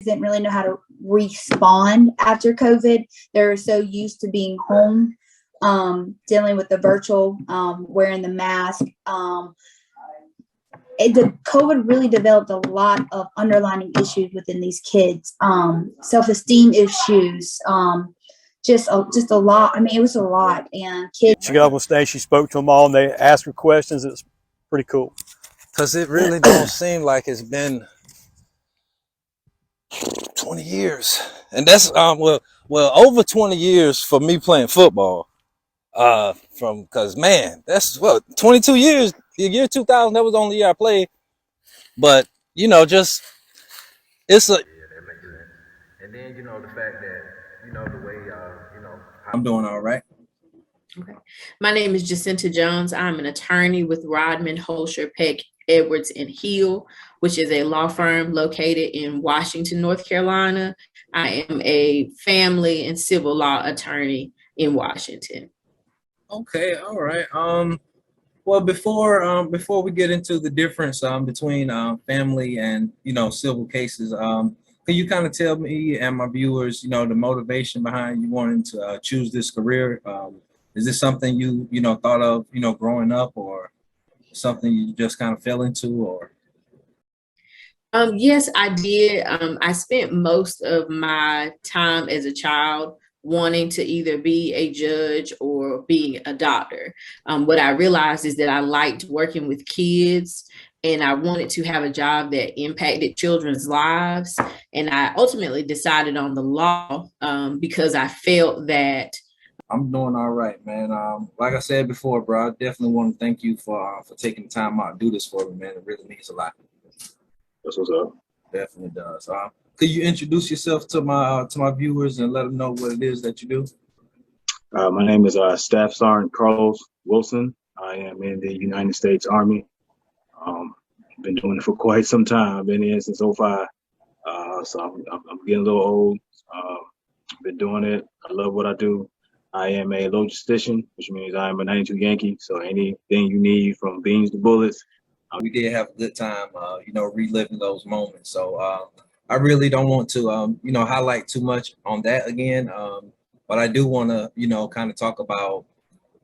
didn't really know how to respond after COVID. They're so used to being home, dealing with the virtual, wearing the mask. The COVID really developed a lot of underlying issues within these kids, self-esteem issues, just a lot. I mean, it was a lot. And kids. She got up on stage, she spoke to them all, and they asked her questions. It's pretty cool. Because it really don't seem like it's been 20 years. And that's, well, over 20 years for me playing football. Because, man, that's, 22 years. The year 2000, that was the only year I played. But, just, it's a... Yeah, that makes sense. And then, the fact that, the way, I'm doing all right. Okay. My name is Jacinta Jones. I'm an attorney with Rodman, Holscher, Peck, Edwards, and Hill, which is a law firm located in Washington, North Carolina. I am a family and civil law attorney in Washington. Okay, all right. Well, before we get into the difference between family and civil cases, can you kind of tell me and my viewers, the motivation behind you wanting to choose this career? Is this something you thought of growing up, or something you just kind of fell into, or? Yes, I did. I spent most of my time as a child wanting to either be a judge or be a doctor. What I realized is that I liked working with kids, and I wanted to have a job that impacted children's lives. And I ultimately decided on the law because I felt that. I'm doing all right, man. Like I said before, bro, I definitely want to thank you for taking the time out to do this for me, man. It really means a lot. That's what's up. Definitely does. Could you introduce yourself to my viewers and let them know what it is that you do? My name is Staff Sergeant Carlos Wilson. I am in the United States Army. Been doing it for quite some time. I've been in since '05. So I'm getting a little old. Been doing it. I love what I do. I am a logistician, which means I am a 92 Yankee. So anything you need from beans to bullets. We did have a good time, reliving those moments. So I really don't want to, highlight too much on that again. But I do want to, kind of talk about,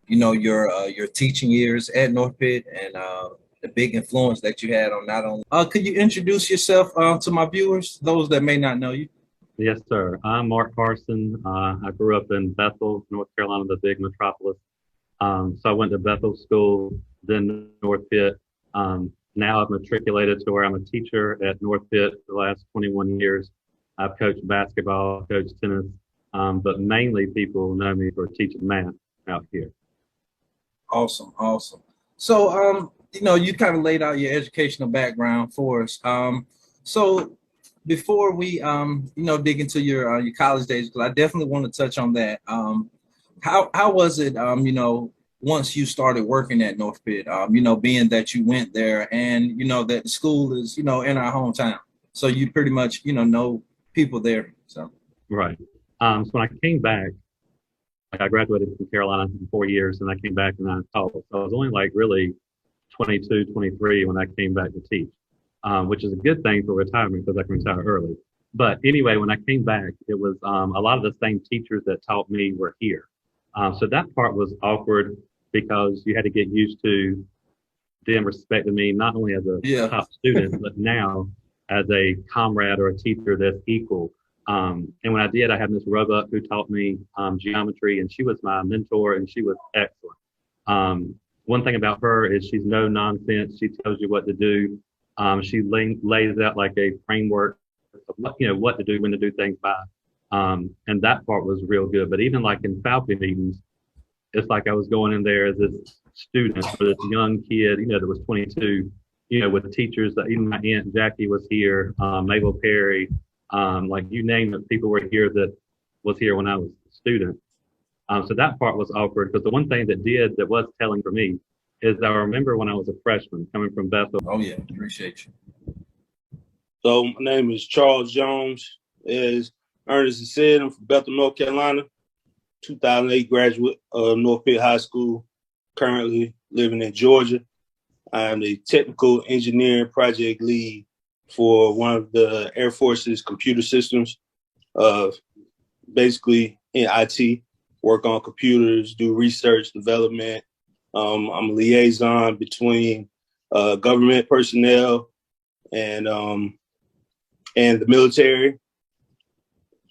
your teaching years at North Pitt and the big influence that you had on not only. Could you introduce yourself to my viewers, those that may not know you? Yes, sir. I'm Mark Carson. I grew up in Bethel, North Carolina, the big metropolis. So I went to Bethel School, then North Pitt. Now I've matriculated to where I'm a teacher at North Pitt for the last 21 years. I've coached basketball, coached tennis, but mainly people know me for teaching math out here. Awesome. So, you kind of laid out your educational background for us. So before we, dig into your college days, because I definitely want to touch on that. How was it, once you started working at North Pitt, being that you went there and, that the school is, in our hometown. So you pretty much, know people there. So. Right. So when I came back, I graduated from Carolina in 4 years, and I came back and I taught. So I was only really 22, 23 when I came back to teach, which is a good thing for retirement because I can retire early. But anyway, when I came back, it was a lot of the same teachers that taught me were here. So that part was awkward because you had to get used to them respecting me, not only as a top student, but now as a comrade or a teacher that's equal. And when I did, I had Miss Roebuck who taught me geometry, and she was my mentor, and she was excellent. One thing about her is she's no nonsense. She tells you what to do. She lays out like a framework of what to do, when to do things by. And that part was real good. But even like in faculty meetings, it's like I was going in there as this student or this young kid, that was 22, with teachers that even my Aunt Jackie was here, Mabel Perry, like you name it, people were here that was here when I was a student. So that part was awkward because the one thing that was telling for me is I remember when I was a freshman coming from Bethel. Oh yeah, appreciate you. So my name is Charles Jones. As Ernest has said, I'm from Bethel, North Carolina. 2008 graduate of North Pitt High School. Currently living in Georgia. I am the technical engineering project lead for one of the Air Force's computer systems, basically in IT, work on computers, do research, development. I'm a liaison between government personnel and the military.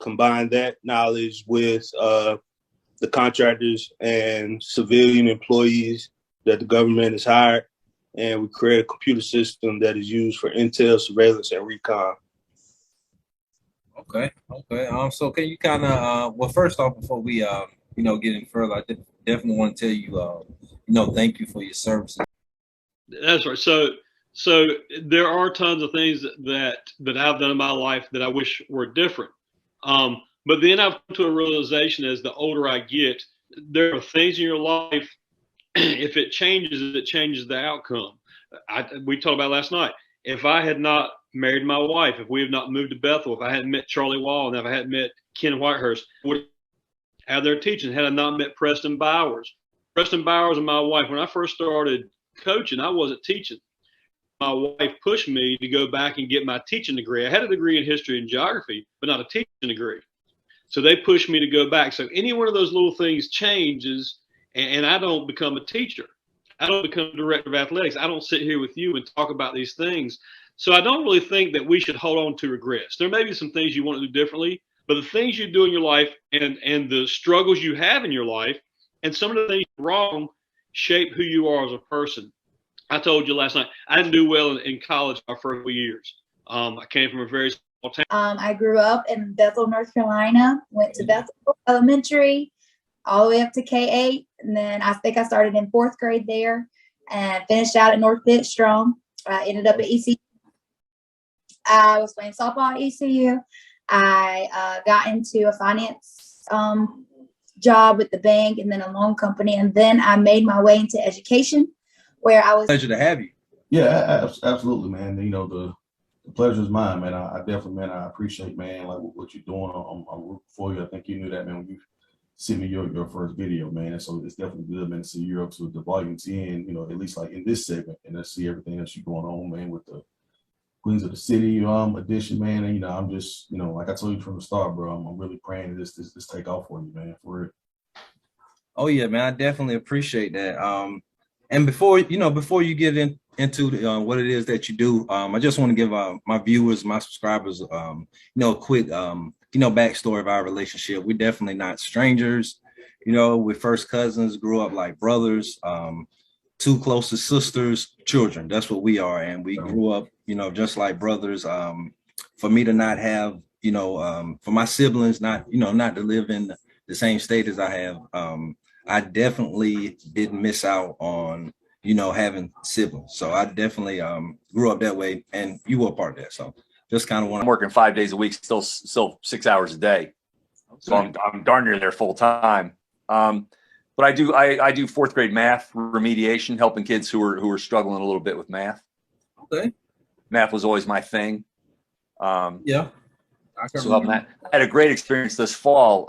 Combine that knowledge with the contractors and civilian employees that the government has hired, and we create a computer system that is used for intel, surveillance, and recon. Okay. So can you kind of well, first off, before we get any further, I definitely want to tell you thank you for your services. That's right. So there are tons of things that I've done in my life that I wish were different. But then I've come to a realization as the older I get, there are things in your life, if it changes the outcome. We talked about last night. If I had not married my wife, if we had not moved to Bethel, if I hadn't met Charlie Wall, and if I hadn't met Ken Whitehurst, would have their teaching, had I not met Preston Bowers. Preston Bowers and my wife, when I first started coaching, I wasn't teaching. My wife pushed me to go back and get my teaching degree. I had a degree in history and geography, but not a teaching degree. So they pushed me to go back. So any one of those little things changes, and I don't become a teacher. I don't become a director of athletics. I don't sit here with you and talk about these things. So I don't really think that we should hold on to regrets. There may be some things you want to do differently, but the things you do in your life and the struggles you have in your life and some of the things wrong shape who you are as a person. I told you last night, I didn't do well in college my first 4 years. I came from a very small town. I grew up in Bethel, North Carolina, went to Bethel Elementary all the way up to K-8. And then I think I started in 4th grade there and finished out at North Pitt Strong. I ended up at ECU. I was playing softball at ECU. I got into a finance job with the bank and then a loan company. And then I made my way into education where I was. Pleasure to have you. Yeah, absolutely, man. The pleasure is mine, man. I definitely, man, I appreciate, man, like what you're doing. I'm rooting for you. I think you knew that, man, when you sent me your first video, man. And so it's definitely good, man, to see you're up to the volume 10, at least like in this segment, and to see everything else you're going on, man, with the Queens of the City edition, man. And I'm just, like I told you from the start, bro, I'm really praying that this take off for you, man, for it. Oh yeah, man, I definitely appreciate that. And before you get into what it is that you do, I just want to give my viewers, my subscribers, a quick, backstory of our relationship. We're definitely not strangers. We're first cousins, grew up like brothers, two closest sisters, children. That's what we are, and we grew up, just like brothers. For me to not have, for my siblings not to live in the same state as I have, I definitely didn't miss out on, having siblings. So I definitely grew up that way, and you were a part of that. So just kind of want. I'm working 5 days a week, still 6 hours a day. So I'm darn near there full time. But I do 4th grade math remediation, helping kids who are struggling a little bit with math. Okay. Math was always my thing. Yeah. So I had a great experience this fall.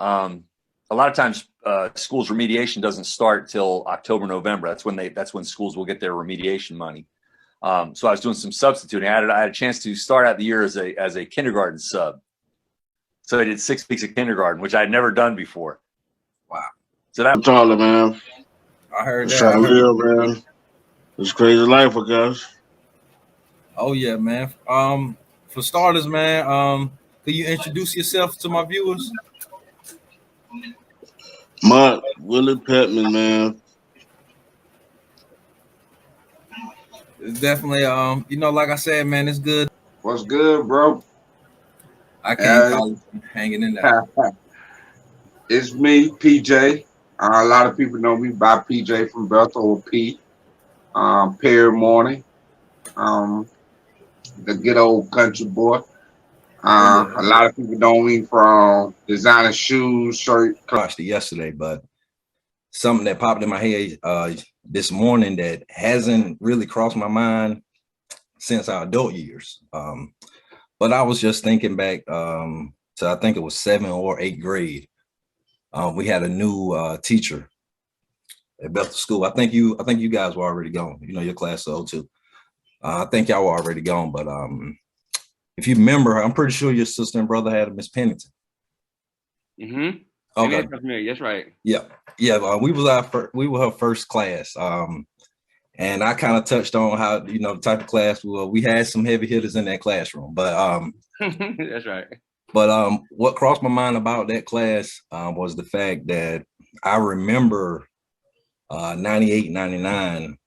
A lot of times schools remediation doesn't start till October, November. That's when schools will get their remediation money. So I was doing some substituting. I had a chance to start out the year as a kindergarten sub. So I did 6 weeks of kindergarten, which I had never done before. Wow. So that. I'm taller, man. I heard It's that. real, man. It's crazy life, I guess. Oh yeah, man. For starters, man, could you introduce yourself to my viewers? Mark Willie Petman, man. It's definitely, like I said, man, it's good. What's good, bro? I can't call it hanging in there. It's me, PJ. A lot of people know me by PJ from Bethel or P. Perry Morning. The good old country boy. A lot of people know me from designer shoes, shirt. I watched it yesterday, but something that popped in my head this morning that hasn't really crossed my mind since our adult years. But I was just thinking back to, I think it was 7th or 8th grade. We had a new teacher at Bethel School. I think you guys were already gone. Your class of 02. I think y'all were already gone, but if you remember, I'm pretty sure your sister and brother had a Miss Pennington. Mm-hmm. Okay. That's right. Yeah. Yeah. We were her first class. And I kind of touched on how, the type of class we had some heavy hitters in that classroom, but That's right. But what crossed my mind about that class was the fact that I remember 98, 99,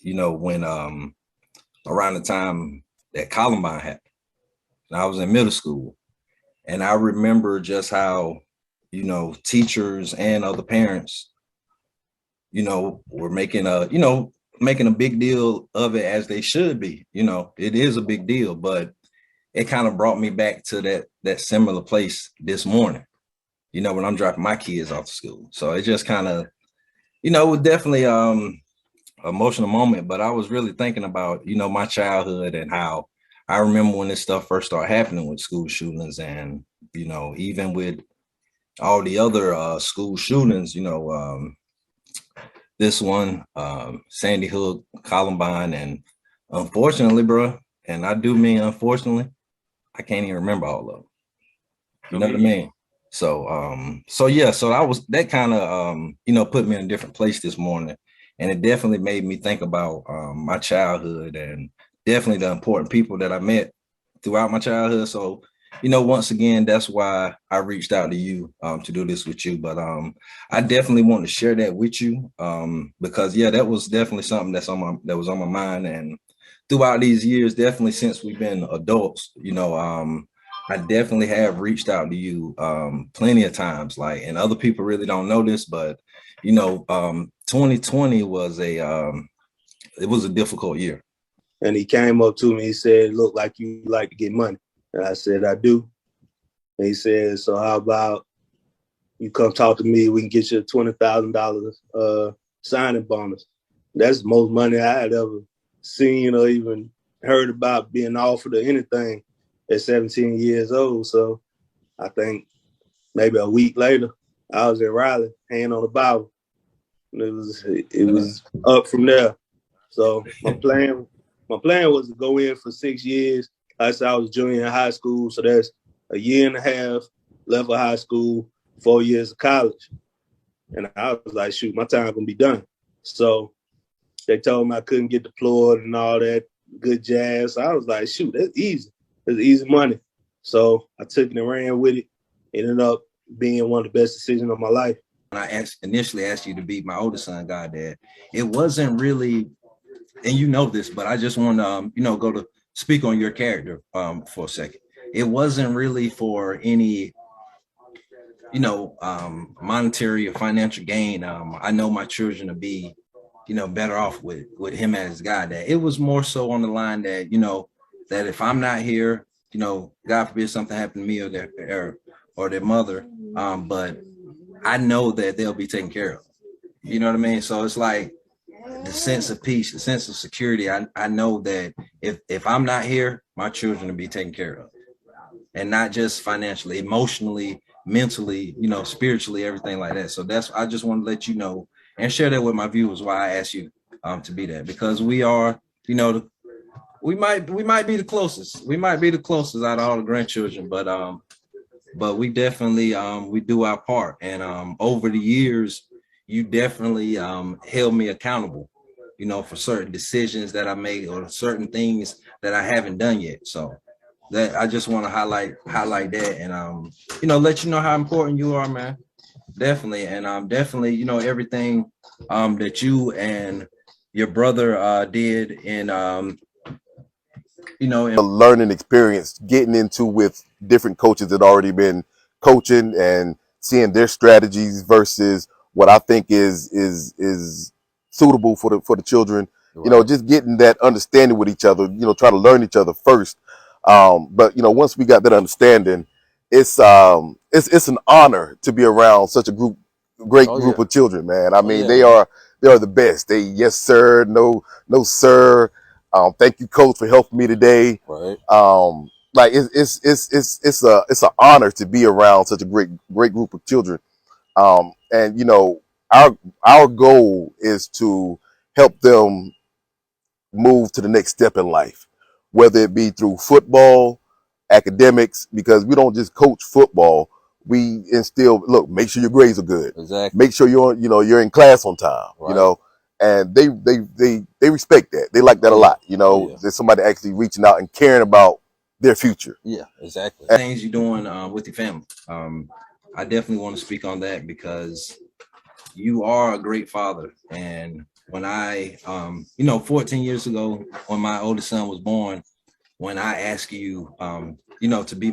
when around the time that Columbine happened. And I was in middle school. And I remember just how, teachers and other parents, were making a big deal of it, as they should be. It is a big deal, but it kind of brought me back to that similar place this morning, when I'm dropping my kids off to school. So it just kind of, it was definitely emotional moment, but I was really thinking about, my childhood and how I remember when this stuff first started happening with school shootings, and, even with all the other school shootings, this one, Sandy Hook, Columbine, and unfortunately, bro, and I do mean unfortunately, I can't even remember all of them. You know what I mean? So yeah, so that kind of put me in a different place this morning, and it definitely made me think about my childhood, and definitely the important people that I met throughout my childhood. So once again, that's why I reached out to you to do this with you. But I definitely want to share that with you because yeah, that was definitely something that was on my mind, and throughout these years, definitely since we've been adults, I definitely have reached out to you plenty of times, and other people really don't know this, but 2020 was it was a difficult year. And he came up to me, he said, "Look like you like to get money." And I said, "I do." And he said, "So how about you come talk to me, we can get you a $20,000 signing bonus." That's the most money I had ever seen or even heard about being offered or anything at 17 years old. So I think maybe a week later, I was in Raleigh, hand on the Bible. And it was up from there. So my plan was to go in for 6 years. I said I was junior in high school, so that's a year and a half left of high school, 4 years of college. And I was like, shoot, my time gonna be done. So they told me I couldn't get deployed and all that good jazz. So I was like, shoot, that's easy. That's easy money. So I took it and ran with it. It ended up being one of the best decisions of my life. When I initially asked you to be my oldest son, goddad, it wasn't really, and you know this, but I just want to, go to speak on your character for a second. It wasn't really for any, monetary or financial gain. I know my children to be, better off with him as goddad. It was more so on the line that, that if I'm not here, God forbid something happened to me or their mother, but I know that they'll be taken care of. You know what I mean? So it's like the sense of peace, the sense of security. I know that if I'm not here, my children will be taken care of. And not just financially, emotionally, mentally, spiritually, everything like that. So I just want to let you know and share that with my viewers why I asked you to be that, because we are, we might be the closest. We might be the closest out of all the grandchildren, but we definitely we do our part. And over the years, you definitely held me accountable, for certain decisions that I made or certain things that I haven't done yet. So that I just want to highlight that, and let you know how important you are, man. Definitely. And definitely, everything that you and your brother did in a learning experience, getting into with different coaches that already been coaching and seeing their strategies versus what I think is suitable for the children. Right. Just getting that understanding with each other. Try to learn each other first. But once we got that understanding, it's an honor to be around such a great group of children, man. I mean, they are the best. They yes sir, no sir. Thank you, coach, for helping me today. Right. Like it's an honor to be around such a great group of children. And our goal is to help them move to the next step in life, whether it be through football, academics, because we don't just coach football. We instill, look, make sure your grades are good. Exactly. Make sure you're in class on time, Right. and they respect that. They like that a lot. There's somebody actually reaching out and caring about their future. Yeah, exactly. Things you're doing with your family. I definitely want to speak on that because you are a great father. And when I, 14 years ago, when my oldest son was born, when I asked you, to be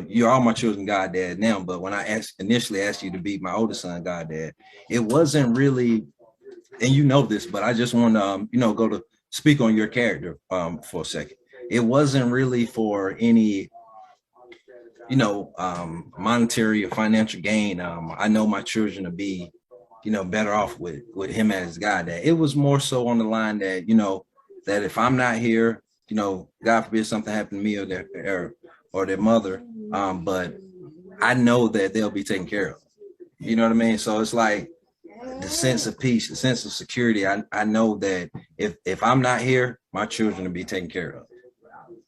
you're all my children goddad now, but when I initially asked you to be my oldest son goddad, it wasn't really, and you know this, but I just want to, go to speak on your character for a second. It wasn't really for any monetary or financial gain. I know my children to be, better off with him as God. That it was more so on the line that, that if I'm not here, God forbid something happened to me or their mother, but I know that they'll be taken care of. You know what I mean? So it's like the sense of peace, the sense of security. I know that if I'm not here, my children will be taken care of.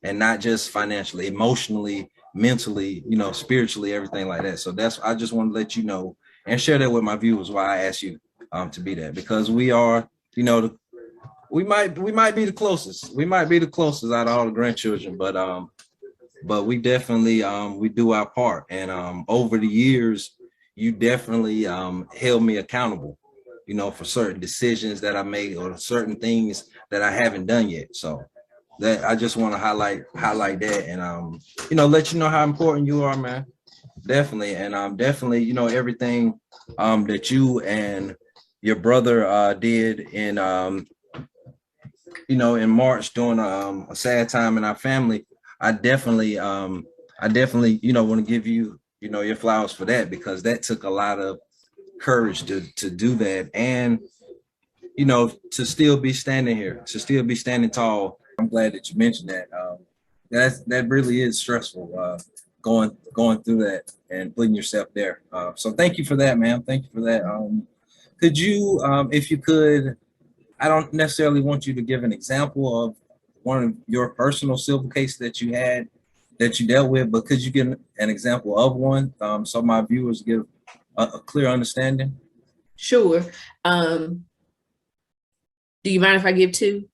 And not just financially, emotionally, mentally, spiritually, everything like that. So I just want to let you know and share that with my viewers why I asked you to be that, because we are, we might be the closest. We might be the closest out of all the grandchildren, but we definitely we do our part. And over the years, you definitely held me accountable, for certain decisions that I made or certain things that I haven't done yet. So that I just want to highlight that and let you know how important you are, man. Definitely. And definitely, everything that you and your brother did in in March during a sad time in our family. I definitely want to give you, your flowers for that, because that took a lot of courage to do that, and to still be standing here, to still be standing tall. I'm glad that you mentioned that. That really is stressful, going through that and putting yourself there. So thank you for that, man. Thank you for that. Could you, if you could, I don't necessarily want you to give an example of one of your personal civil cases that you had that you dealt with, but could you give an example of one, so my viewers get a clear understanding? Sure. Do you mind if I give two?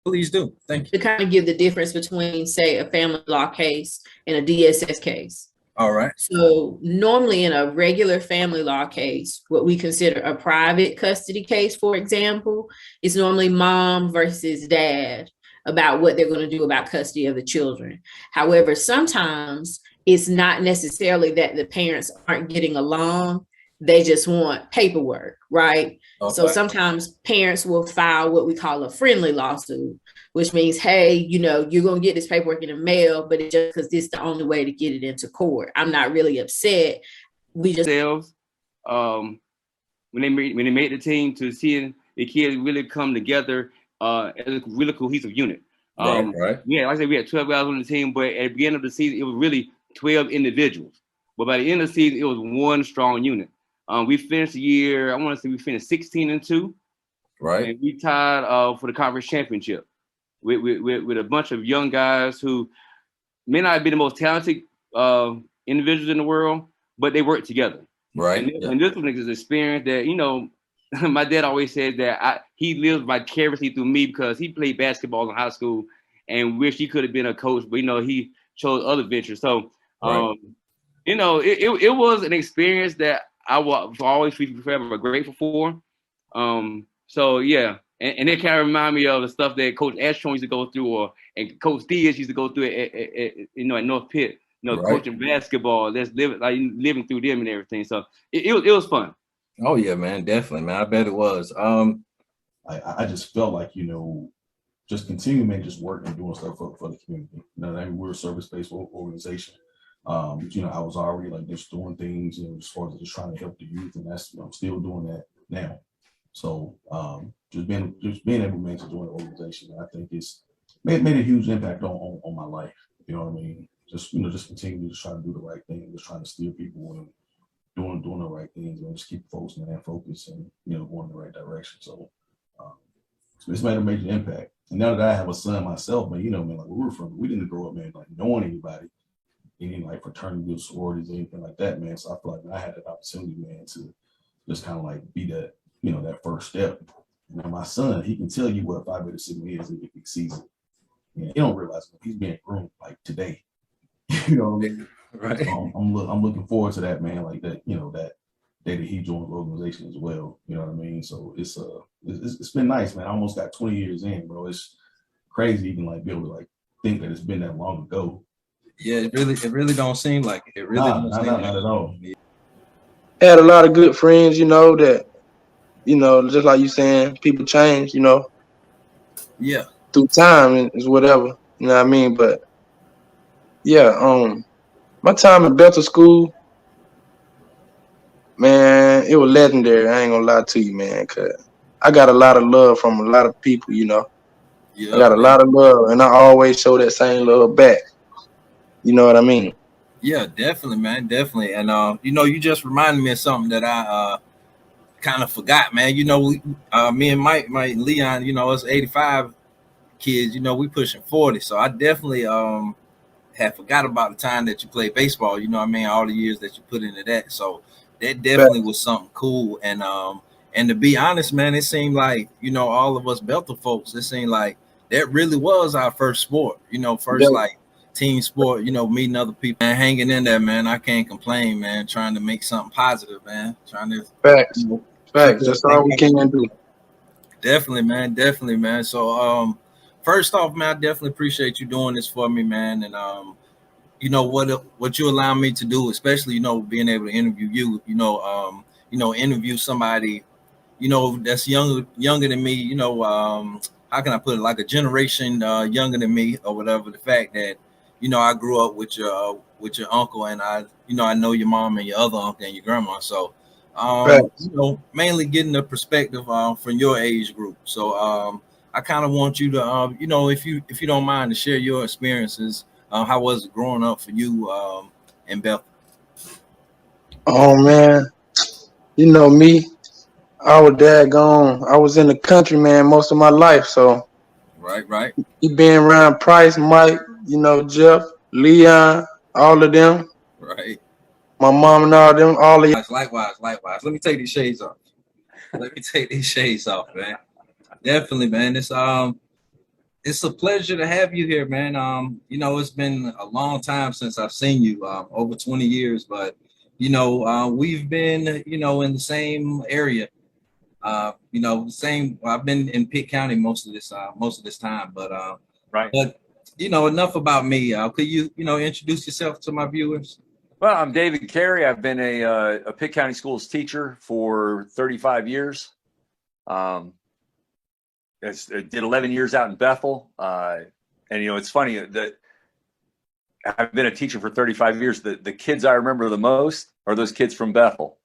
Please do. Thank you. To kind of give the difference between, say, a family law case and a DSS case. All right. So normally in a regular family law case, what we consider a private custody case, for example, is normally mom versus dad about what they're going to do about custody of the children. However, sometimes it's not necessarily that the parents aren't getting along. They just want paperwork, right? Okay. So sometimes parents will file what we call a friendly lawsuit, which means, hey, you're going to get this paperwork in the mail, but it's just because this is the only way to get it into court. I'm not really upset. We just when they made the team, to see the kids really come together as a really cohesive unit. Right. Yeah, like I said, we had 12 guys on the team, but at the beginning of the season, it was really 12 individuals. But by the end of the season, it was one strong unit. We finished the year, I want to say we finished 16-2. Right. And we tied for the conference championship with a bunch of young guys who may not be the most talented individuals in the world, but they work together. Right. And this one is an experience that, my dad always said that he lives vicariously through me, because he played basketball in high school and wish he could have been a coach, but he chose other ventures. So, it was an experience that I will always be forever grateful for. So yeah, and it kind of remind me of the stuff that Coach Ashton used to go through, and Coach Diaz used to go through at North Pitt. Coaching basketball, living through them and everything. So it was fun. Oh yeah, man, definitely, man. I bet it was. I just felt like, just continue, man, just working and doing stuff for the community. We're a service-based organization. I was already just doing things, as far as just trying to help the youth, and that's I'm still doing that now. So just being able, man, to join the organization, I think it's made a huge impact on my life. You know what I mean? Just continue to try to do the right thing, just trying to steer people and doing the right things, and just keep folks, man, focused and going in the right direction. So So it's made a major impact. And now that I have a son myself, man, you know, man, like where we're from, we didn't grow up, man, like knowing anybody, any like fraternity or sororities or anything like that, man. So I feel like I had that opportunity, man, to just kind of like be that, you know, that first step. And now my son, he can tell you what Phi Beta Sigma is if he sees it. Yeah, he don't realize he's being groomed like today. You know what I mean? Right. So I'm looking forward to that, man. Like that, you know, that day that he joins the organization as well. You know what I mean? So it's been nice, man. I almost got 20 years in, bro. It's crazy even like be able to like think that it's been that long ago. Yeah, it really don't seem like it. It really don't seem not at all. Had a lot of good friends, you know, that, you know, just like you saying, people change, you know. Yeah. Through time and is whatever. You know what I mean? But yeah, my time at Bethel School, man, it was legendary. I ain't gonna lie to you, man, cause I got a lot of love from a lot of people, you know. Yeah, I got a lot of love, and I always show that same love back. You know what I mean? Yeah, definitely, man, definitely. And you know, you just reminded me of something that I kind of forgot, man. You know, me and Mike Leon, you know, us 85 kids, you know, we pushing 40. So I definitely had forgot about the time that you played baseball, you know what I mean, all the years that you put into that. So that definitely was something cool. And to be honest, man, it seemed like, you know, all of us Bethel folks, it seemed like that really was our first sport, you know, first like team sport, you know, meeting other people and hanging in there, man. I can't complain, man. Trying to make something positive, man. Trying to Facts. Facts. That's all we can do. Definitely, man. Definitely, man. So first off, man, I definitely appreciate you doing this for me, man. And you know what you allow me to do, especially, you know, being able to interview you, you know, interview somebody, you know, that's younger than me, you know, how can I put it, like a generation younger than me or whatever. The fact that, you know, I grew up with your uncle, and I know your mom and your other uncle and your grandma. So you know, mainly getting the perspective from your age group. So I kind of want you to you know, if you don't mind, to share your experiences. How was it growing up for you in Bethel? Oh man, you know me. I was in the country, man, most of my life. So right. You being around Price, Mike, you know, Jeff, Leon, all of them. Right. My mom and all them, all of you. Likewise. Let me take these shades off. Man. Definitely, man. It's a pleasure to have you here, man. You know, it's been a long time since I've seen you, over 20 years, but you know, we've been, you know, in the same area. You know, I've been in Pitt County most of this time, but right. But you know, enough about me. Could you know, introduce yourself to my viewers? Well, I'm David Carey. I've been a Pitt County Schools teacher for 35 years. I did 11 years out in Bethel. And, you know, it's funny that I've been a teacher for 35 years. The kids I remember the most are those kids from Bethel.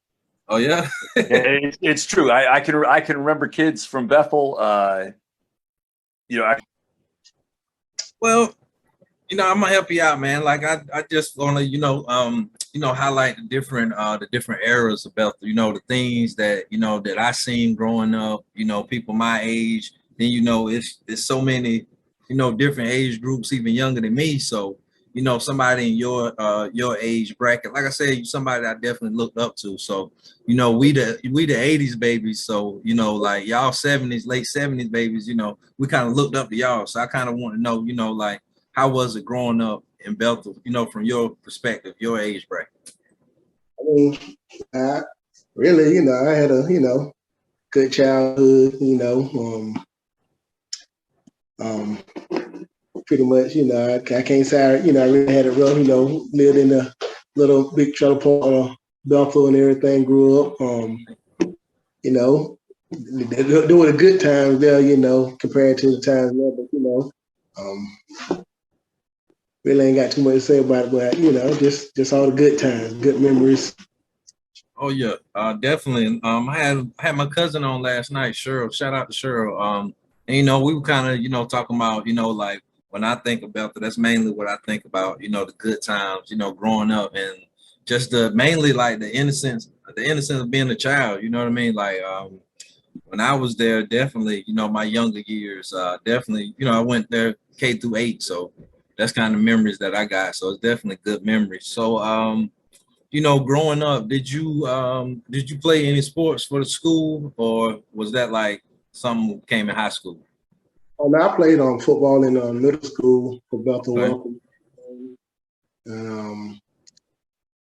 Oh, yeah? It's true. I can remember kids from Bethel. You know, well, you know, I'm gonna help you out, man. Like I just wanna, you know, highlight the different eras of Bethel. You know, the things that, you know, that I seen growing up. You know, people my age. Then, you know, it's so many, you know, different age groups, even younger than me. So, you know, somebody in your age bracket, like I said, somebody I definitely looked up to. So, you know, we the 80s babies. So, you know, like y'all 70s, late 70s babies, you know, we kind of looked up to y'all. So I kind of want to know, you know, like, how was it growing up in Bethel, you know, from your perspective, your age bracket? I mean, really, you know, I had a, you know, good childhood, you know, pretty much, you know, I can't say, you know, I really had it rough, you know, lived in a little big trailer park, Bethel and everything, grew up, you know, doing the good times there, you know, compared to the times there, but, you know, really ain't got too much to say about it, but, you know, just all the good times, good memories. Oh yeah, definitely. I had my cousin on last night, Cheryl. Shout out to Cheryl. And you know, we were kind of, you know, talking about, you know, like when I think about that, that's mainly what I think about, you know, the good times, you know, growing up, and just mainly like the innocence of being a child, you know what I mean? Like when I was there, definitely, my younger years, definitely, I went there K through 8, so that's kind of memories that I got. So it's definitely good memories. So, growing up, did you play any sports for the school, or was that like something came in high school? Oh, now I played on football in middle school for Bethel. Okay. Welcome.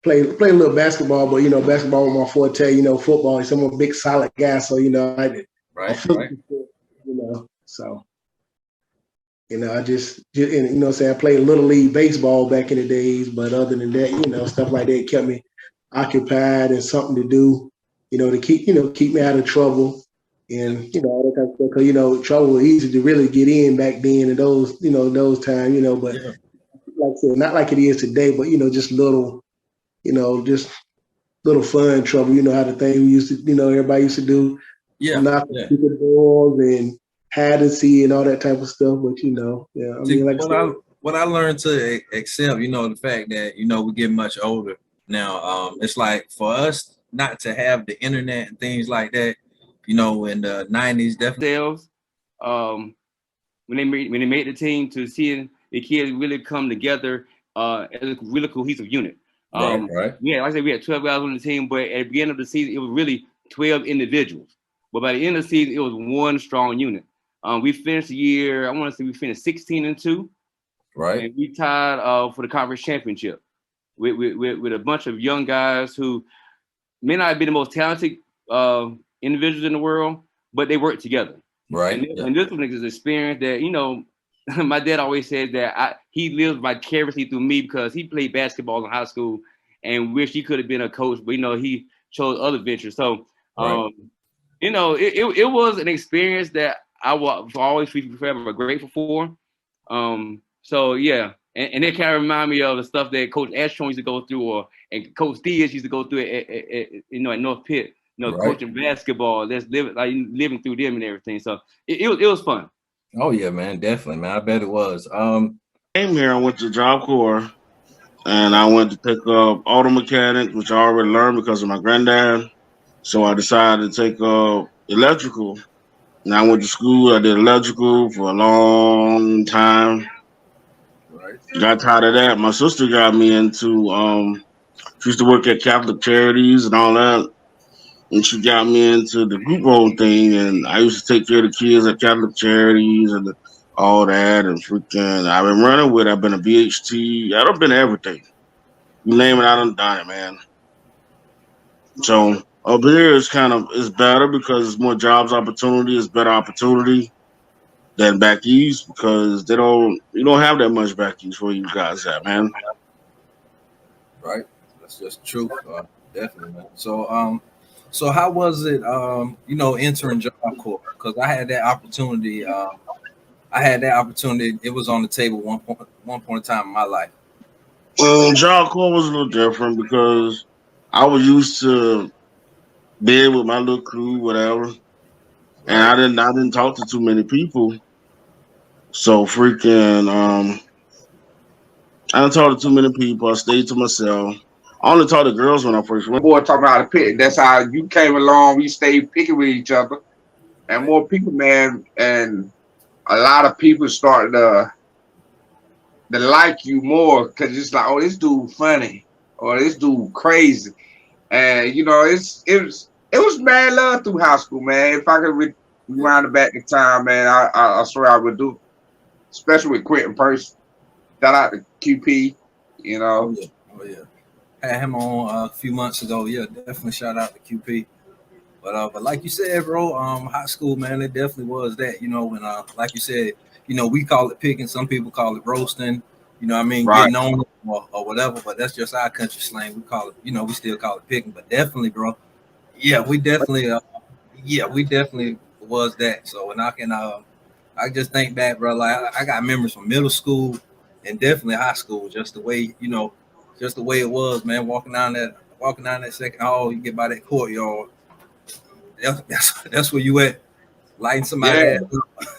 Played a little basketball, but basketball was my forte. Football. I'm a big solid guy, so I did. Right. So I just and, I played little league baseball back in the days, but other than that, stuff like that kept me occupied and something to do, to keep me out of trouble and all that kind of stuff. Because trouble was easy to really get in back then in those those times, but like I said, not like it is today, but just little, just little fun trouble. How the thing we used to, everybody used to do, knock on people's doors and hide and see and all that type of stuff. But I See, mean, like what I learned to accept, the fact that we get much older now. It's like for us not to have the internet and things like that. In the '90s, definitely. When they made the team, to see the kids really come together as a really cohesive unit. Right. Yeah, like I said, we had 12 guys on the team, but at the beginning of the season, it was really 12 individuals. But by the end of the season, it was one strong unit. We finished the year, I want to say we finished 16-2. Right. And we tied for the conference championship with a bunch of young guys who may not be the most talented individuals in the world, but they work together. Right. And this one is an experience that, my dad always said that he lives vicariously through me because he played basketball in high school and wished he could have been a coach, but he chose other ventures. So, it was an experience that I will always be forever grateful for. So yeah, and it kind of remind me of the stuff that Coach Ashton used to go through, and Coach Diaz used to go through at North Pitt. Coaching basketball, that's living through them and everything. So it was fun. Oh yeah, man, definitely, man. I bet it was. Came here, I went to Job Corps, and I went to pick up auto mechanics, which I already learned because of my granddad. So I decided to take electrical. And I went to school. I did electrical for a long time. Right. Got tired of that. My sister got me into. She used to work at Catholic Charities and all that. And she got me into the group home thing, and I used to take care of the kids at Catholic Charities and all that, and freaking, I've been running with it. I've been a BHT. I've been everything. You name it, I done done it, man. So up here is it's better because it's more jobs opportunity, it's better opportunity than back east because you don't have that much back east where you guys at, man. Right, that's just true, definitely, man. So how was it, entering Job Corps? Because I had that opportunity. It was on the table one point in time in my life. Job Corps was a little different because I was used to being with my little crew, whatever, and I didn't talk to too many people. So freaking, I didn't talk to too many people. I stayed to myself. I only talked to girls when I first went. Boy, talking about a pick. That's how you came along. We stayed picking with each other, and more people, man. And a lot of people started to like you more because it's like, oh, this dude funny, or this dude crazy, and it was mad love through high school, man. If I could rewind it back in time, man, I swear I would do, especially with Quentin Percy. Shout out to QP, Oh yeah. Had him on a few months ago. Yeah, definitely shout out to QP. But like you said, bro, high school, man, it definitely was that. When like you said, we call it picking. Some people call it roasting. Right. Getting on it or whatever. But that's just our country slang. We call it, we still call it picking. But definitely, bro, yeah, we definitely was that. So, and I just think back, bro. Like I got memories from middle school and definitely high school. Just the way, just the way it was, man. Walking down that second hall, you get by that courtyard. That's where you at, lighting somebody ass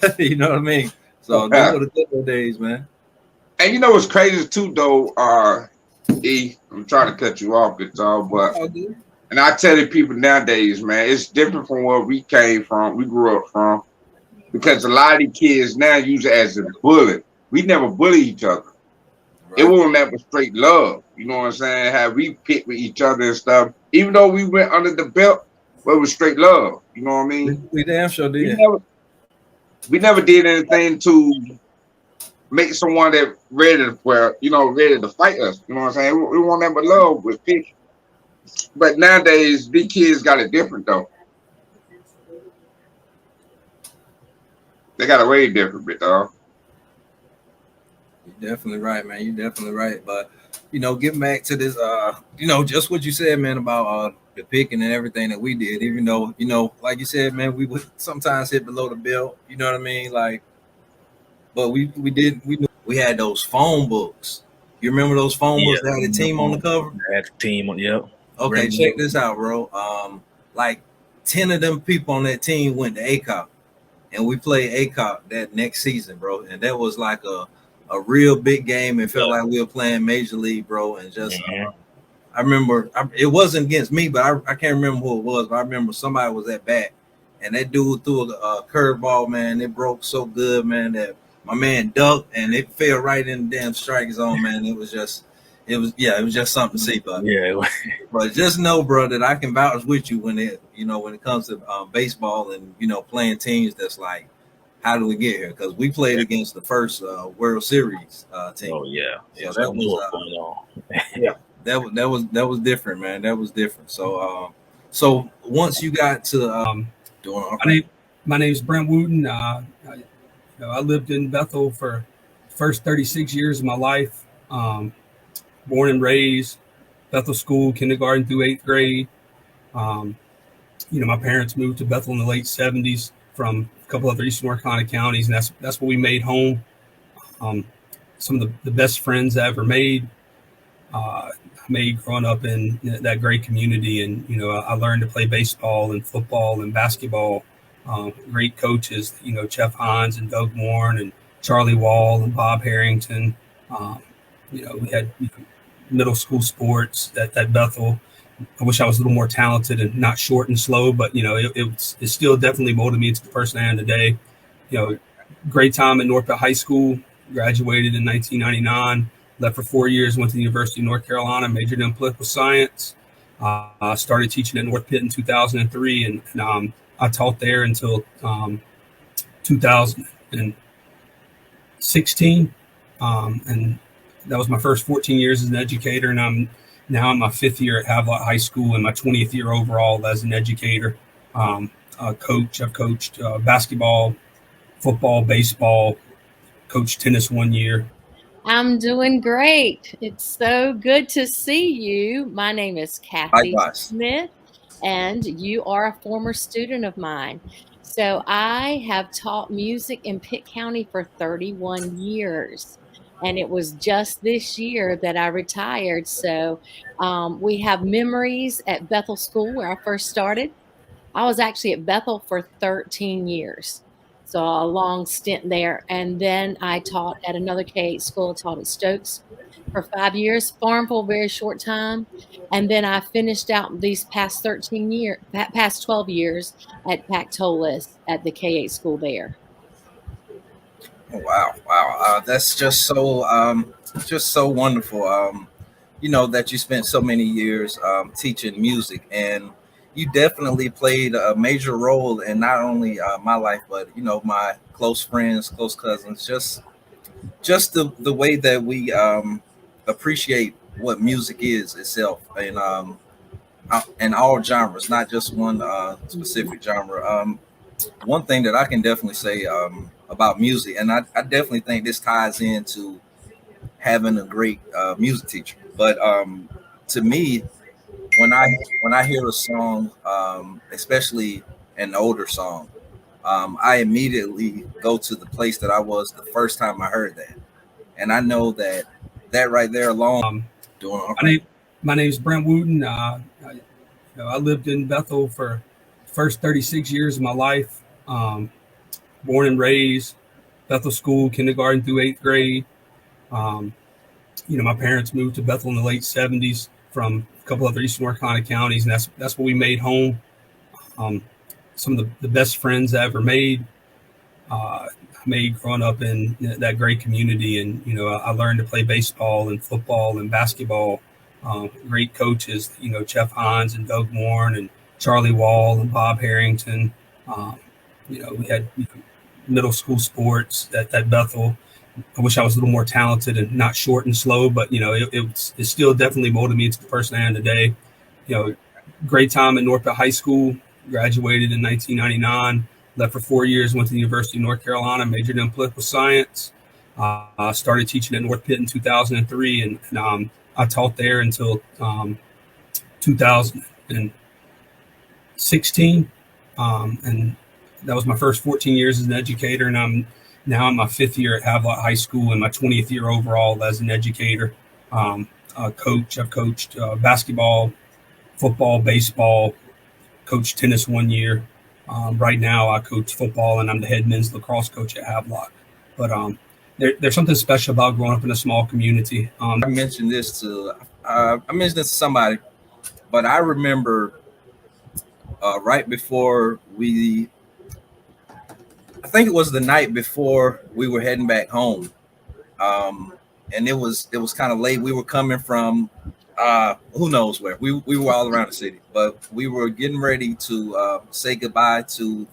up. You know what I mean? So those were the good old days, man. And you know what's crazy too, though, I'm trying to cut you off, guitar, but And I tell the people nowadays, man, it's different from where we came from, we grew up from, because a lot of the kids now use it as a bullet. We never bully each other. It wasn't never straight love. You know what I'm saying? How we pick with each other and stuff. Even though we went under the belt, but it was straight love. You know what I mean? We damn sure did. We never did anything to make someone that ready to, well, you know, ready to fight us. You know what I'm saying? We want nothing but love with pick. But nowadays, these kids got it different though. They got it way different, bit dog. You're definitely right, man. You're definitely right. But you know, getting back to this, you know, just what you said, man, about the picking and everything that we did. Even though, you know, like you said, man, we would sometimes hit below the belt. You know what I mean? Like, but we knew we had those phone books. You remember those phone books that had a team on the cover? Had the team on, yep. Okay, check this out, bro. Like 10 of them people on that team went to ACOP, and we played ACOP that next season, bro. And that was like a real big game. It felt like we were playing Major League, bro. And just, I remember it wasn't against me, but I can't remember who it was. But I remember somebody was at bat, and that dude threw a curveball, man. It broke so good, man, that my man ducked, and it fell right in the damn strike zone, man. It was just something to see, but but just know, bro, that I can vouch with you when it comes to baseball and playing teams that's like, how do we get here? Because we played against the first World Series team. Oh yeah, so that was that was different, man. That was different. So so once you got to my name's Brent Wooten. I lived in Bethel for the first 36 years of my life. Born and raised, Bethel School, kindergarten through 8th grade. My parents moved to Bethel in the late 70s from a couple other Eastern North Carolina counties, and that's what we made home. Some of the best friends I ever made growing up in that great community. And, I learned to play baseball and football and basketball. Great coaches, Jeff Hines and Doug Warren and Charlie Wall and Bob Harrington. We had middle school sports at Bethel. I wish I was a little more talented and not short and slow, but it still definitely molded me into the person I am today. Great time at North Bethel High School. Graduated in 1999. Left for 4 years. Went to the University of North Carolina. Majored in political science. Started teaching at North Pitt in 2003, and I taught there until 2016, and that was my first 14 years as an educator, and I'm now in my 5th year at Havelock High School and my 20th year overall as an educator. Coach. I've coached basketball, football, baseball, coached tennis 1 year. I'm doing great. It's so good to see you. My name is Kathy Smith, and you are a former student of mine. So I have taught music in Pitt County for 31 years. And it was just this year that I retired. So we have memories at Bethel School where I first started. I was actually at Bethel for 13 years. So a long stint there. And then I taught at another K-8 school. I taught at Stokes for 5 years, Farmville, a very short time. And then I finished out these past 12 years at Pactolis at the K-8 school there. Oh, wow. That's just so wonderful. That you spent so many years teaching music, and you definitely played a major role in not only my life, but my close friends, close cousins, just the way that we appreciate what music is itself, and all genres, not just one specific genre. One thing that I can definitely say about music, and I definitely think this ties into having a great music teacher. But to me, when I hear a song, especially an older song, I immediately go to the place that I was the first time I heard that, and I know that right there alone. My name's Brent Wooten. I lived in Bethel for the first 36 years of my life. Born and raised, Bethel School, kindergarten through 8th grade. My parents moved to Bethel in the late 70s from a couple other Eastern North Carolina counties, and that's what we made home. Some of the best friends I ever made. Made growing up in that great community, and I learned to play baseball and football and basketball. Great coaches, Jeff Hines and Doug Warren and Charlie Wall and Bob Harrington. We had middle school sports at Bethel. I wish I was a little more talented and not short and slow, but it still definitely molded me into the person I am today. Great time at North Bethel High School. Graduated in 1999. Left for 4 years. Went to the University of North Carolina. Majored in political science. Started teaching at North Pitt in 2003, and I taught there until 2016, and that was my first 14 years as an educator. And I'm now in my 5th year at Havelock High School and my 20th year overall as an educator. Coach. I've coached basketball, football, baseball. Coached tennis 1 year. Right now, I coach football, and I'm the head men's lacrosse coach at Havelock. But there's something special about growing up in a small community. I mentioned this to somebody, but I remember right before I think it was the night before we were heading back home, and it was kind of late. We were coming from who knows where. We were all around the city, but we were getting ready to say goodbye to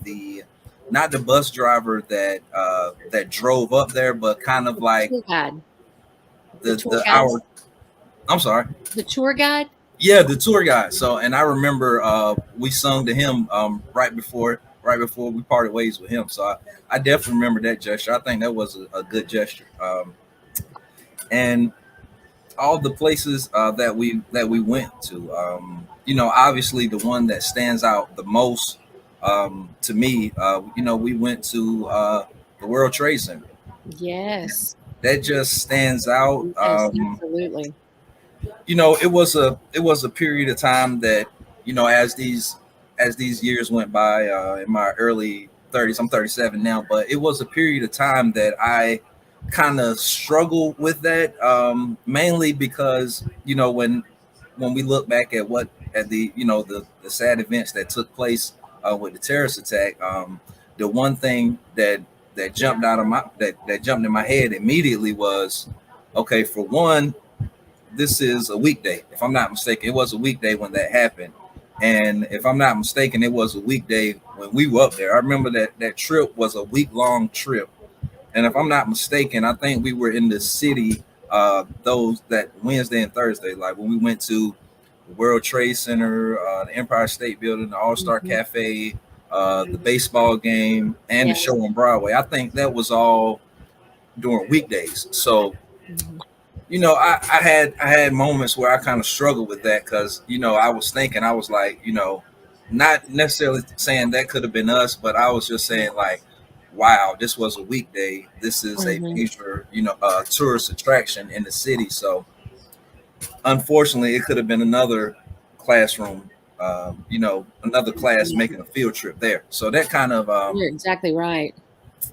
not the bus driver that drove up there, but kind of like our. I'm sorry. The tour guide. Yeah, the tour guide. So, and I remember we sung to him right before we parted ways with him. So I definitely remember that gesture. I think that was a good gesture. And all the places that we went to, obviously the one that stands out the most to me, we went to the World Trade Center. Yes. That just stands out. Yes, absolutely. It was a period of time that, as these years went by, in my early 30s, I'm 37 now, but it was a period of time that I kind of struggled with that, mainly because, when we look back at the sad events that took place with the terrorist attack, the one thing that jumped in my head immediately was, okay, for one, this is a weekday. If I'm not mistaken, it was a weekday when that happened. And if I'm not mistaken, it was a weekday when we were up there. I remember that trip was a week-long trip. And if I'm not mistaken, I think we were in the city that Wednesday and Thursday, like when we went to the World Trade Center, the Empire State Building, the All-Star Cafe, the baseball game, and the show on Broadway. I think that was all during weekdays. So I had moments where I kind of struggled with that because, I was like, not necessarily saying that could have been us, but I was just saying like, wow, this was a weekday. This is a major, tourist attraction in the city. So unfortunately, it could have been another classroom, another class making a field trip there. So that kind of, you're exactly right.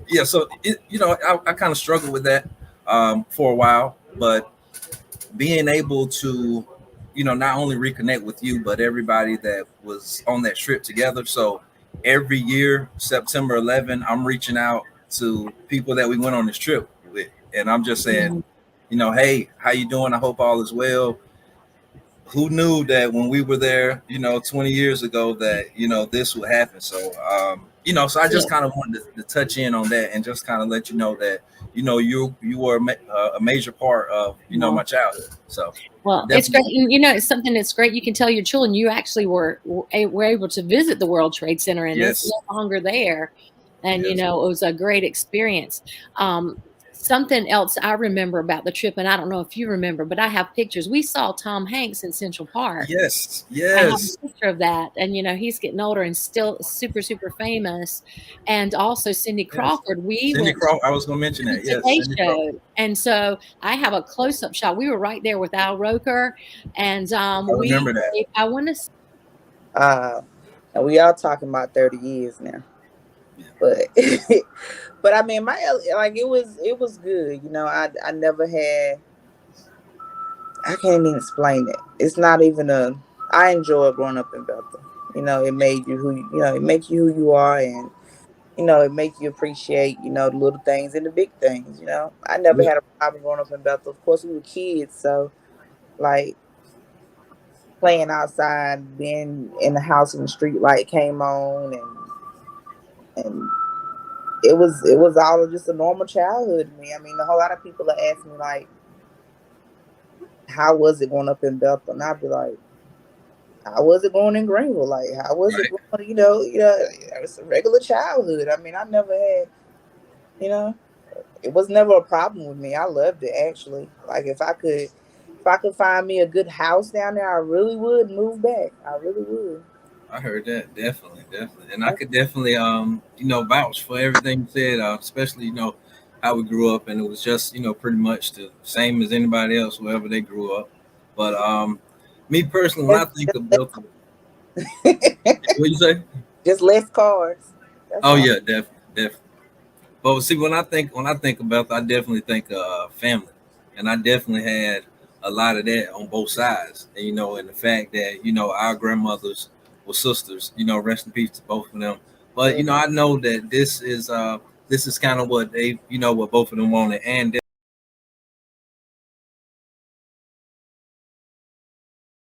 Yeah. So, I kind of struggled with that for a while. But being able to, not only reconnect with you, but everybody that was on that trip together. So every year, September 11, I'm reaching out to people that we went on this trip with. And I'm just saying, hey, how you doing? I hope all is well. Who knew that when we were there, 20 years ago that, this would happen. So, so I just kind of wanted to touch in on that and just kind of let you know that, you were a major part of, my childhood. So, well, it's great. It's something that's great. You can tell your children you actually were able to visit the World Trade Center, and it's no longer there. And, it was a great experience. Something else I remember about the trip, and I don't know if you remember, but I have pictures. We saw Tom Hanks in Central Park. Yes. I have a picture of that. And, he's getting older and still super, super famous. And also Cindy Crawford. I was going to mention that. Yes. Show. And so I have a close-up shot. We were right there with Al Roker. And I remember that. I want to. And we all talking about 30 years now. But but I mean, it was good. I never had I can't even explain it. It's not even a. I enjoy growing up in Bethel. You know, it made you who you know. It makes you who you are, and you know, it makes you appreciate the little things and the big things. You know, I never had a problem growing up in Bethel. Of course, we were kids, so like playing outside, being in the house when the street light came on, and it was all just a normal childhood to me. I mean, a whole lot of people have asked me like, how was it growing up in Bethel? And I'd be like, how was it going in Greenville? Like, how was it going? It was a regular childhood. I mean, I never had, it was never a problem with me. I loved it actually. Like, if I could find me a good house down there, I really would move back. I really would. I heard that definitely, and I could definitely vouch for everything you said, especially how we grew up, and it was just pretty much the same as anybody else wherever they grew up. But me personally, when I think of Bethel, what you say? Just less cars. That's Oh all. yeah, definitely. But see, when I think about, I definitely think family, and I definitely had a lot of that on both sides. And and the fact that our grandmothers were sisters. Rest in peace to both of them. But I know that this is kind of what they what both of them wanted, and